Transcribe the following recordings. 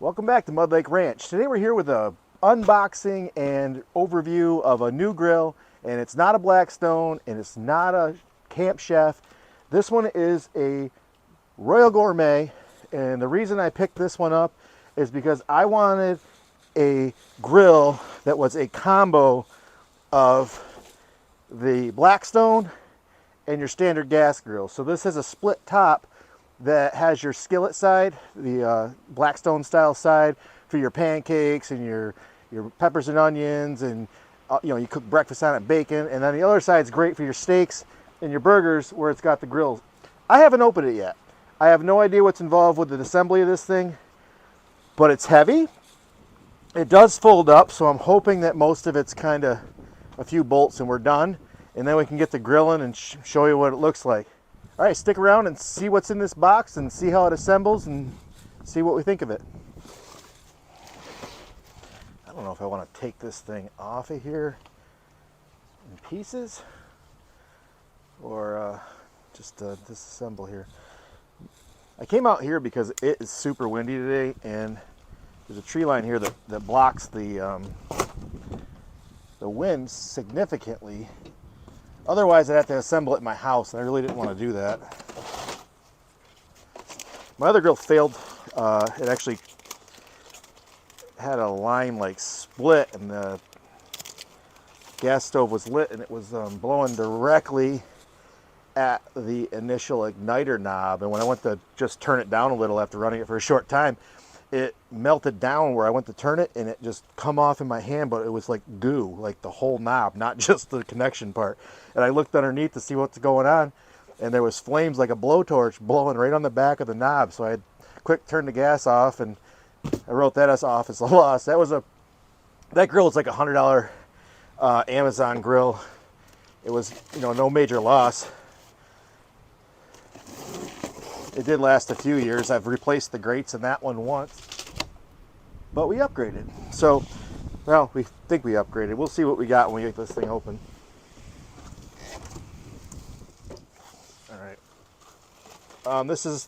Welcome back to Mud Lake Ranch. Today we're here with a unboxing and overview of a new grill, and it's not a Blackstone and it's not a Camp Chef. This one is a Royal Gourmet, and the reason I picked this one up is because I wanted a grill that was a combo of the Blackstone and your standard gas grill. So this has a split top that has your skillet side, the Blackstone style side for your pancakes and your peppers and onions, and you cook breakfast on it, bacon, and then the other side's great for your steaks and your burgers where it's got the grill. I haven't opened it yet. I have no idea what's involved with the assembly of this thing, but it's heavy. It does fold up, so I'm hoping that most of it's kind of a few bolts and we're done, and then we can get the grilling and show you what it looks like. All right, stick around and see what's in this box and see how it assembles and see what we think of it. I don't know if I want to take this thing off of here in pieces or just disassemble here. I came out here because it is super windy today, and there's a tree line here that blocks the wind significantly. Otherwise, I'd have to assemble it in my house, and I really didn't want to do that. My other grill failed. It actually had a line like split, and the gas stove was lit, and it was blowing directly at the initial igniter knob. And when I went to just turn it down a little after running it for a short time, it melted down where I went to turn it, and it just come off in my hand, but it was like goo, like the whole knob, not just the connection part. And I looked underneath to see what's going on, and there was flames like a blowtorch blowing right on the back of the knob. So I had quick turned the gas off, and I wrote that off as a loss. That grill was like $100 Amazon grill. It was no major loss. It did last a few years. I've replaced the grates in that one once, but we upgraded. So, well, we think we upgraded. We'll see what we got when we get this thing open. All right. This is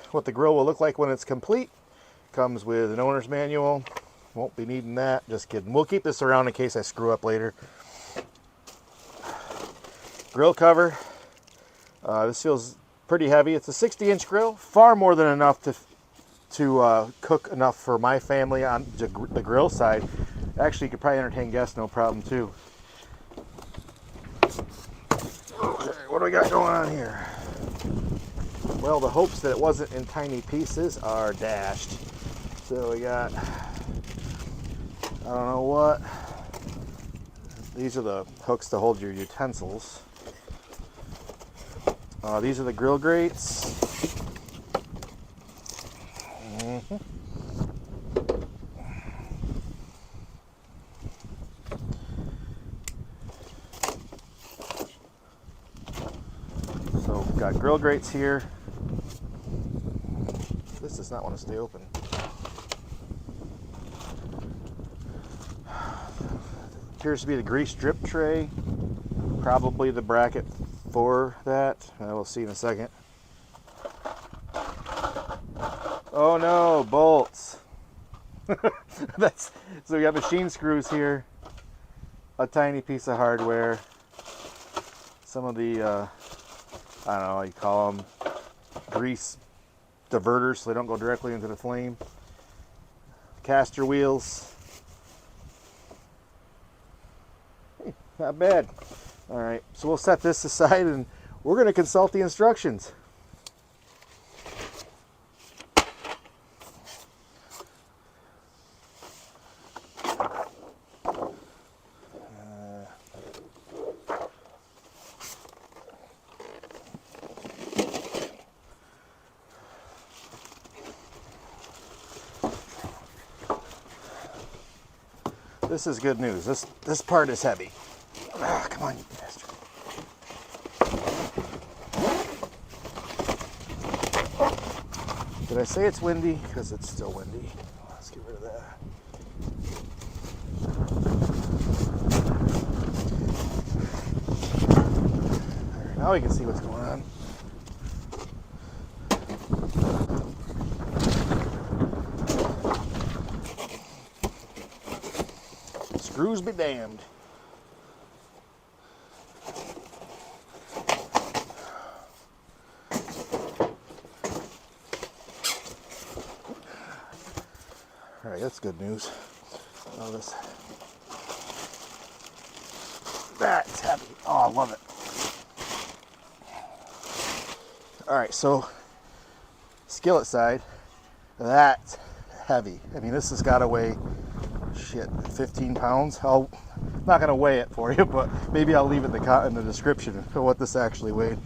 what the grill will look like when it's complete. Comes with an owner's manual. Won't be needing that. Just kidding. We'll keep this around in case I screw up later. Grill cover. This feels pretty heavy. It's a 60-inch grill, far more than enough to cook enough for my family on the grill side. Actually, you could probably entertain guests no problem too. Okay, what do we got going on here? Well, the hopes that it wasn't in tiny pieces are dashed. So we got, I don't know what. These are the hooks to hold your utensils. These are the grill grates. So we've got grill grates here. This does not want to stay open. Appears to be the grease drip tray. Probably the bracket for that. We'll see in a second. Oh no, bolts. So we got machine screws here, a tiny piece of hardware, some of the I don't know what you call them, grease diverters so they don't go directly into the flame, caster wheels. Hey, not bad. All right, so we'll set this aside and we're going to consult the instructions. This is good news. This part is heavy. Ah, come on, you bastard. Did I say it's windy? Because it's still windy. Let's get rid of that. All right, now we can see what's going on. screws be damned. All right, that's good news. Oh, that's heavy. Oh, I love it. All right, so skillet side, that's heavy. I mean, this has got to weigh, shit, 15 pounds. I'm not going to weigh it for you, but maybe I'll leave it in the description for what this actually weighed.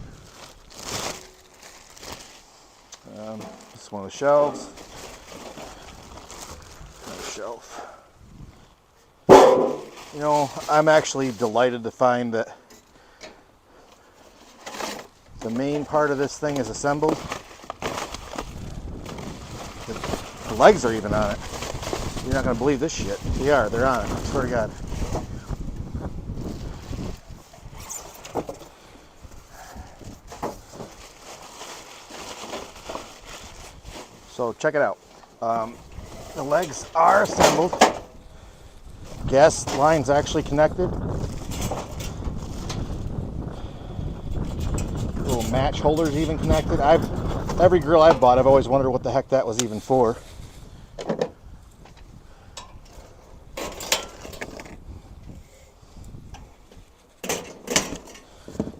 This is one of the shelves. Shelf. You know, I'm actually delighted to find that the main part of this thing is assembled. The legs are even on it. You're not going to believe this shit. They are. They're on it. I swear to God. So check it out. The legs are assembled. Gas line's actually connected. Little match holders even connected. Every grill I've bought, I've always wondered what the heck that was even for.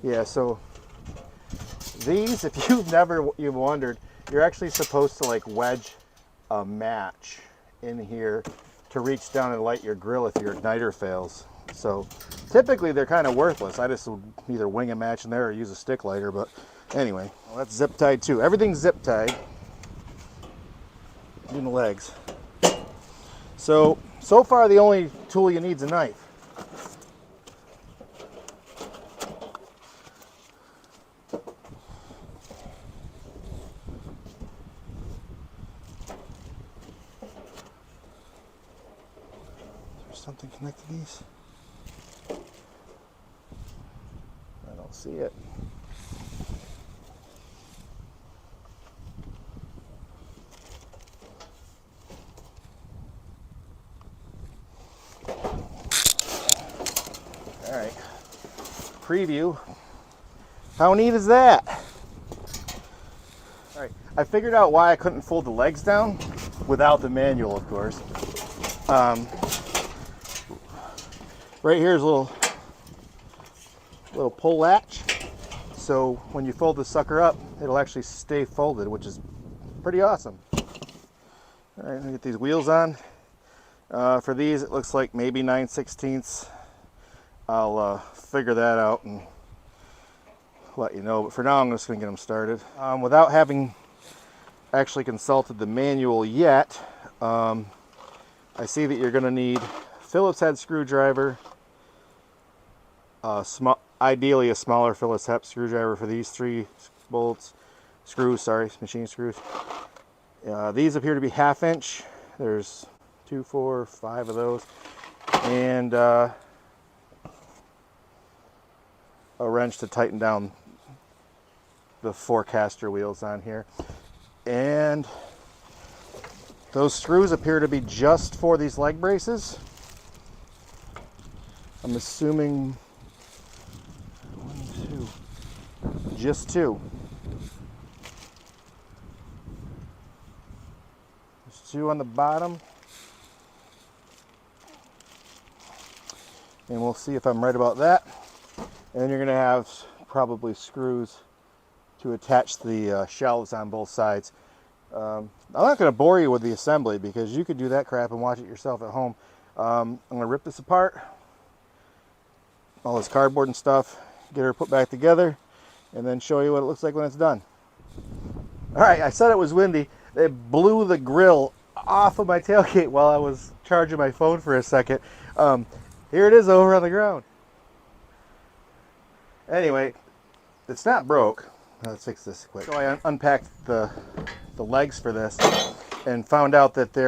Yeah, so these, if you've wondered, you're actually supposed to like wedge a match in here to reach down and light your grill if your igniter fails. So typically they're kind of worthless. I just would either wing a match in there or use a stick lighter, but anyway, well, that's zip tied too. Everything's zip tied, even the legs. So far the only tool you need is a knife. Something connected to these? I don't see it. All right. Preview. How neat is that? All right. I figured out why I couldn't fold the legs down without the manual, of course. Right here is a little pull latch, so when you fold the sucker up, it'll actually stay folded, which is pretty awesome. All right, let me get these wheels on. For these, it looks like maybe 9/16. I'll figure that out and let you know, but for now I'm just going to get them started. Without having actually consulted the manual yet, I see that you're going to need Phillips head screwdriver, ideally a smaller Phillips head screwdriver for these 3 machine screws. These appear to be 1/2 inch. There's 2, 4, 5 of those, and a wrench to tighten down the 4 caster wheels on here. And those screws appear to be just for these leg braces. I'm assuming 1, 2, just 2. There's 2 on the bottom. And we'll see if I'm right about that. And then you're going to have probably screws to attach the shelves on both sides. I'm not going to bore you with the assembly because you could do that crap and watch it yourself at home. I'm going to rip this apart, all this cardboard and stuff, get her put back together, and then show you what it looks like when it's done. All right, I said it was windy. It blew the grill off of my tailgate while I was charging my phone for a second. Here it is over on the ground. Anyway, it's not broke. Let's fix this quick. So I unpacked the legs for this and found out that they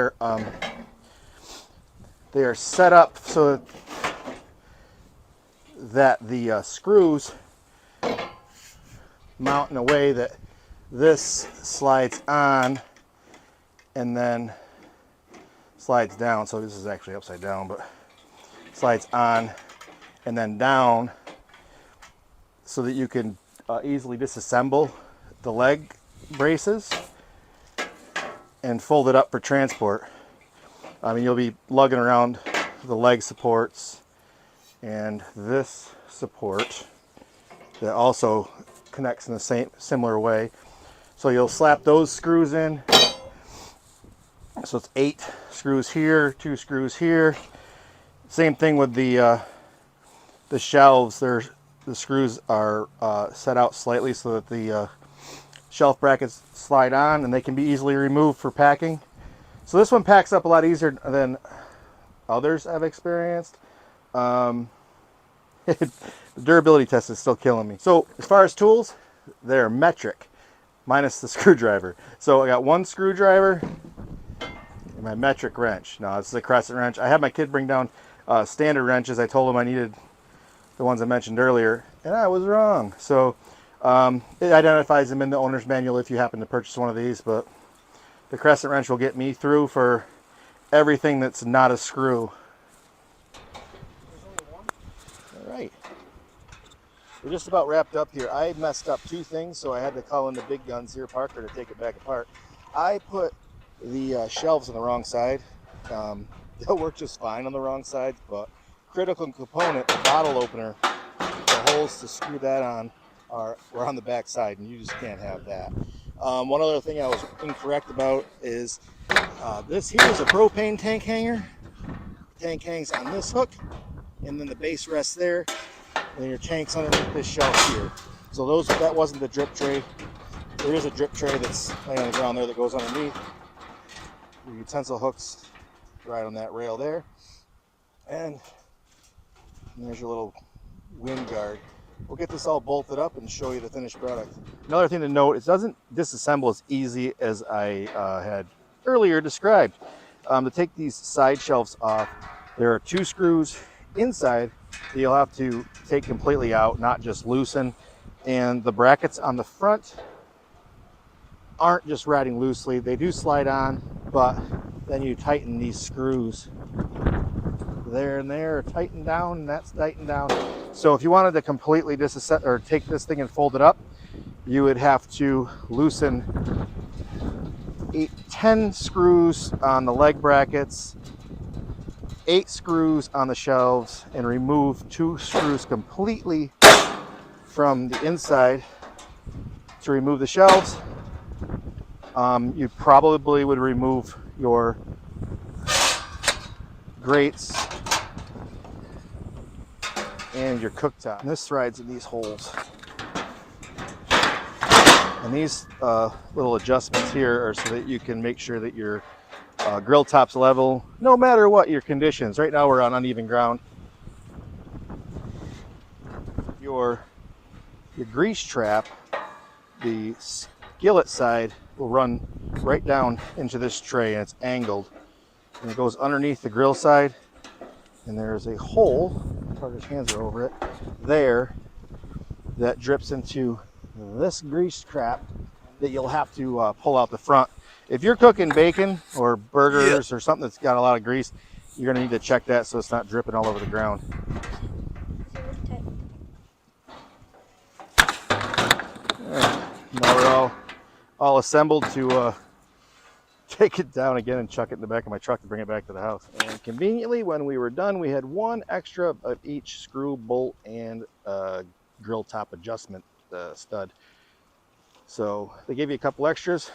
are set up so that the screws mount in a way that this slides on and then slides down. So this is actually upside down, but slides on and then down so that you can easily disassemble the leg braces and fold it up for transport. I mean, you'll be lugging around the leg supports and this support that also connects in the same similar way. So you'll slap those screws in. So it's 8 screws here, 2 screws here. Same thing with the shelves. The screws are set out slightly so that the shelf brackets slide on and they can be easily removed for packing. So this one packs up a lot easier than others I've experienced. The durability test is still killing me. So as far as tools, they're metric, minus the screwdriver. So I got 1 screwdriver and my metric wrench. Now this is a crescent wrench. I had my kid bring down standard wrenches. I told him I needed the ones I mentioned earlier, and I was wrong. So it identifies them in the owner's manual if you happen to purchase one of these, but the crescent wrench will get me through for everything that's not a screw. All right. We're just about wrapped up here. I messed up 2 things, so I had to call in the big guns here, Parker, to take it back apart. I put the shelves on the wrong side. They'll work just fine on the wrong side, but critical component, the bottle opener, the holes to screw that on were on the back side, and you just can't have that. One other thing I was incorrect about is this here is a propane tank hanger. The tank hangs on this hook, and then the base rests there, and then your tank's underneath this shelf here. So that wasn't the drip tray. There is a drip tray that's laying on the ground there that goes underneath. Your utensil hooks right on that rail there, and there's your little wind guard. We'll get this all bolted up and show you the finished product. Another thing to note, it doesn't disassemble as easy as I had earlier described. To take these side shelves off, there are 2 screws inside that you'll have to take completely out, not just loosen. And the brackets on the front aren't just riding loosely. They do slide on, but then you tighten these screws there and there, tighten down, and that's tightened down. So if you wanted to completely disassemble or take this thing and fold it up, you would have to loosen 10 screws on the leg brackets, 8 screws on the shelves, and remove 2 screws completely from the inside to remove the shelves. You probably would remove your grates and your cooktop. And this rides in these holes. And these little adjustments here are so that you can make sure that your grill top's level, no matter what your conditions. Right now we're on uneven ground. Your grease trap, the skillet side, will run right down into this tray, and it's angled. And it goes underneath the grill side, and there's a hole, Parker's hands are over it, there, that drips into this grease trap that you'll have to pull out the front. If you're cooking bacon or burgers or something that's got a lot of grease, you're gonna need to check that so it's not dripping all over the ground. Right. Now we're all assembled to take it down again and chuck it in the back of my truck to bring it back to the house. And conveniently, when we were done, we had 1 extra of each screw, bolt, and grill top adjustment stud. So they gave you a couple extras,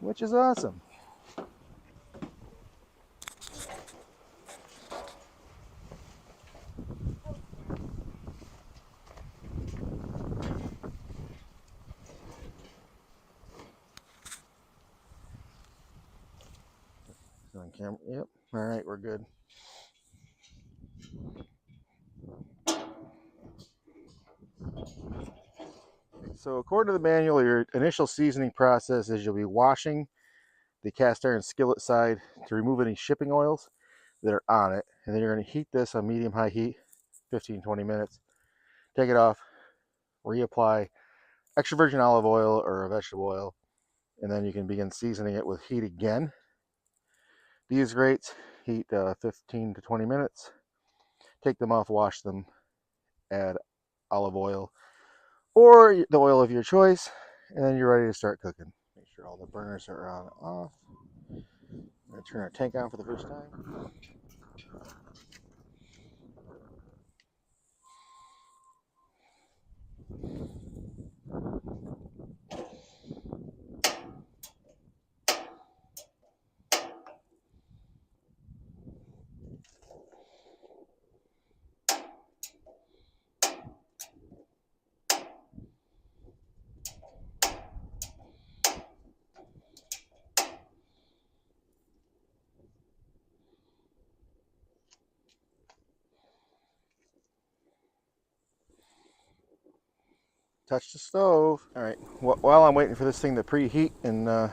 which is awesome. On camera. Yep. All right, we're good. So according to the manual, your initial seasoning process is you'll be washing the cast iron skillet side to remove any shipping oils that are on it, and then you're going to heat this on medium-high heat, 15-20 minutes. Take it off, reapply extra virgin olive oil or vegetable oil, and then you can begin seasoning it with heat again. These grates heat 15 to 20 minutes. take them off, wash them, add olive oil or the oil of your choice, and then you're ready to start cooking. Make sure all the burners are on off. I'm going to turn our tank on for the first time. Touch the stove. All right, while I'm waiting for this thing to preheat, and I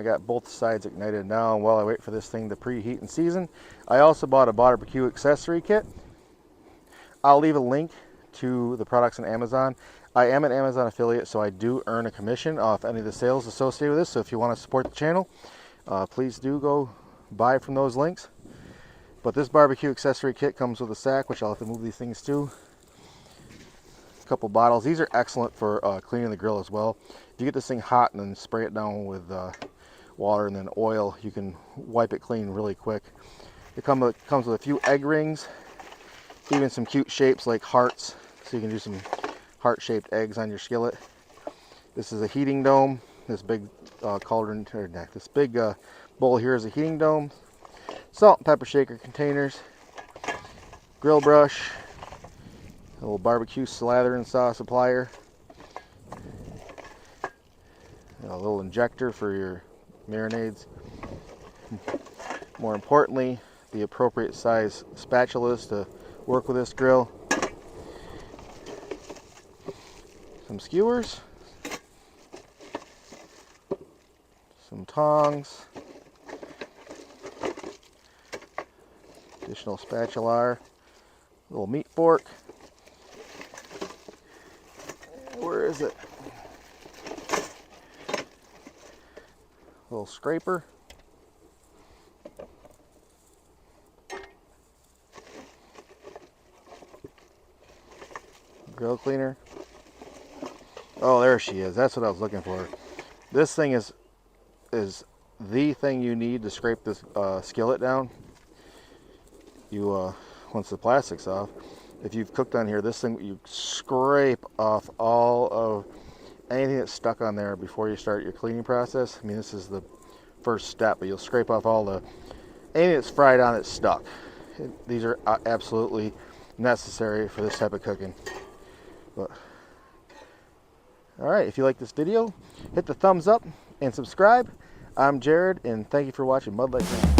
got both sides ignited now, and while I wait for this thing to preheat and season, I also bought a barbecue accessory kit. I'll leave a link to the products on Amazon. I am an Amazon affiliate, so I do earn a commission off any of the sales associated with this. So if you want to support the channel, please do go buy from those links. But this barbecue accessory kit comes with a sack, which I'll have to move these things to. A couple bottles. These are excellent for cleaning the grill as well. If you get this thing hot and then spray it down with water and then oil, you can wipe it clean really quick. It comes with a few egg rings, even some cute shapes like hearts, so you can do some heart-shaped eggs on your skillet. This is a heating dome. This big cauldron, or this big bowl here is a heating dome. Salt and pepper shaker containers, grill brush, a little barbecue slather and sauce applier, a little injector for your marinades. More importantly, the appropriate size spatulas to work with this grill. Some skewers, some tongs, additional spatula, little meat fork. Where is it? Little scraper. Grill cleaner. Oh, there she is. That's what I was looking for. This thing is the thing you need to scrape this skillet down. Once the plastic's off, if you've cooked on here, this thing, you scrape off all of anything that's stuck on there before you start your cleaning process. I mean, this is the first step, but you'll scrape off anything that's fried on that's stuck. These are absolutely necessary for this type of cooking. But all right, if you like this video, hit the thumbs up and subscribe. I'm Jared, and thank you for watching Mud Lake Man.